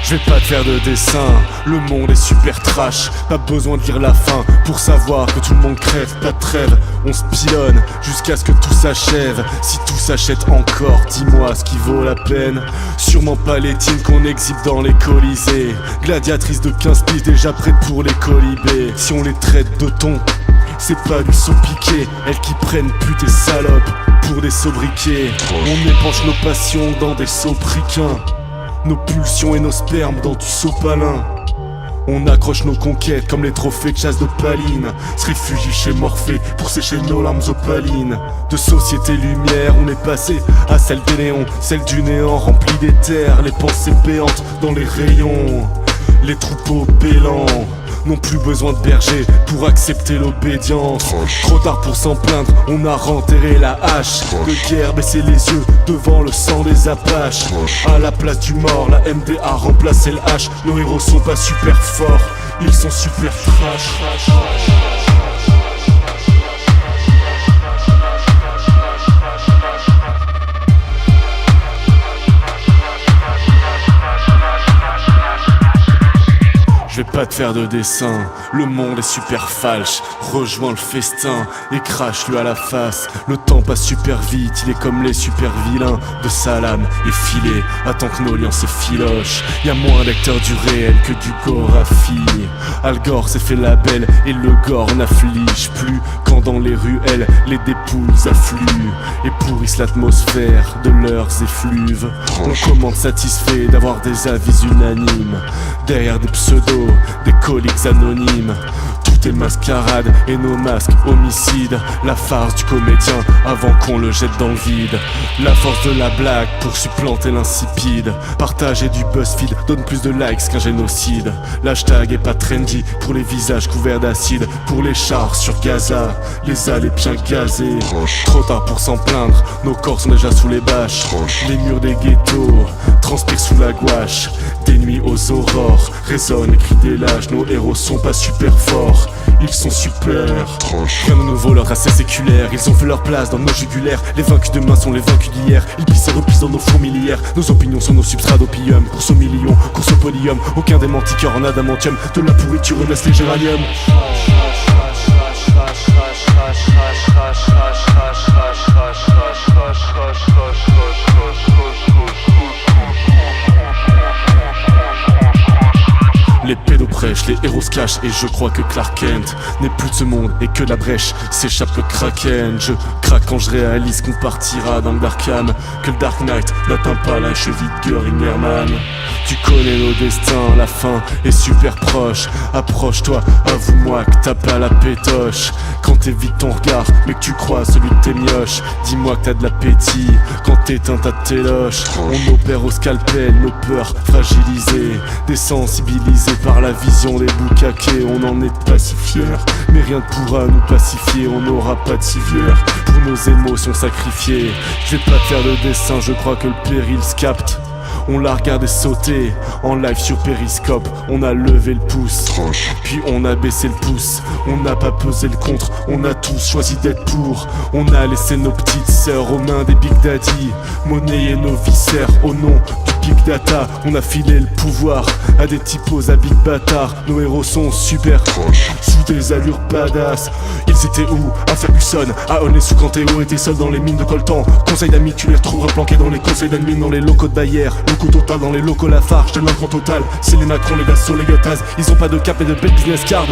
Je vais pas te faire de dessin, le monde est super trash. Pas besoin de lire la fin pour savoir que tout le monde crève. Pas de trêve, on se pilonne jusqu'à ce que tout s'achève. Si tout s'achète encore, dis-moi ce qui vaut la peine. Sûrement pas les teams qu'on exhibe dans les colisées. Gladiatrices de 15 piges déjà prêtes pour les colibés. Si on les traite de thon, c'est pas du saut piqué. Elles qui prennent putes et salopes pour des sobriquets. On épanche nos passions dans des sobriquins, nos pulsions et nos spermes dans du sopalin. On accroche nos conquêtes comme les trophées de chasse d'opaline. Se réfugie chez Morphée pour sécher nos larmes opalines. De société lumière, on est passé à celle des néons, celle du néant remplie d'éther. Les pensées béantes dans les rayons, les troupeaux bêlants n'ont plus besoin de berger pour accepter l'obédience. Trop tard pour s'en plaindre, on a renterré la hache. De guerre, baisser les yeux devant le sang des Apaches. À la place du mort, la MD a remplacé le H. Nos héros sont pas super forts, ils sont super trash. Je vais pas te faire de dessin, le monde est super falche. Rejoins le festin et crache-lui à la face. Le temps passe super vite, il est comme les super vilains. De salame et filet, attends que nos liens s'effilochent. Y'a moins d'acteurs du réel que du Gorafi. Al Gore s'est fait la belle et le gore n'afflige plus. Quand dans les ruelles, les dépouilles affluent et pourrissent l'atmosphère de leurs effluves. On commande satisfait d'avoir des avis unanimes. Derrière des pseudos, des coliques anonymes. Tout est mascarade et nos masques homicides. La farce du comédien avant qu'on le jette dans le vide. La force de la blague pour supplanter l'insipide. Partager du BuzzFeed donne plus de likes qu'un génocide. L'hashtag est pas trendy pour les visages couverts d'acide. Pour les chars sur Gaza, les allées bien gazées. Trop tard pour s'en plaindre, nos corps sont déjà sous les bâches. Les murs des ghettos transpirent sous la gouache. Des nuits aux aurores résonnent les cris des lâches. Nos héros sont pas super forts, ils sont super. Rien de nouveau, leur race est séculaire. Ils ont fait leur place dans nos jugulaires. Les vaincus demain sont les vaincus d'hier. Ils pissent et repissent dans nos fourmilières. Nos opinions sont nos substrats d'opium. Course au million, course au podium. Aucun démentiqueur en adamantium. De la pourriture reste les géraniums. Les pédos prêchent, les héros se cachent et je crois que Clark Kent n'est plus de ce monde et que de la brèche s'échappe le Kraken. Je craque quand je réalise qu'on partira dans le Darkham, que le Dark Knight n'atteint pas la cheville de Göring Herman. Tu connais nos destins, la fin est super proche. Approche-toi, avoue-moi que t'as pas la pétoche. Quand t'évites ton regard, mais que tu crois celui de tes mioches. Dis-moi que t'as de l'appétit quand t'éteins ta téloche. On opère au scalpel, nos peurs fragilisées, désensibilisées par la vision des boucaquets. On en est pas si fiers, mais rien ne pourra nous pacifier. On n'aura pas de civière pour nos émotions sacrifiées. Je vais pas te faire de dessin, je crois que le péril se capte. On l'a regardé sauter en live sur Periscope. On a levé le pouce, puis on a baissé le pouce. On n'a pas pesé le contre, on a tous choisi d'être pour. On a laissé nos petites sœurs aux mains des Big Daddy, monnayer nos viscères au nom du Big Data. On a filé le pouvoir à des typos à Big Bâtard. Nos héros sont super sous des allures badass. Ils étaient où? À Ferguson, à Aulnay sous Cantéo, étaient seuls dans les mines de coltan. Conseil d'amis, tu les retrouveras planqués dans les conseils d'admin, dans les locaux de Bayer. Locaux total dans les locaux Lafarge, je te l'incrant total. C'est les Macron, les Dassault, les Gattaz. Ils ont pas de cap et de bête business card.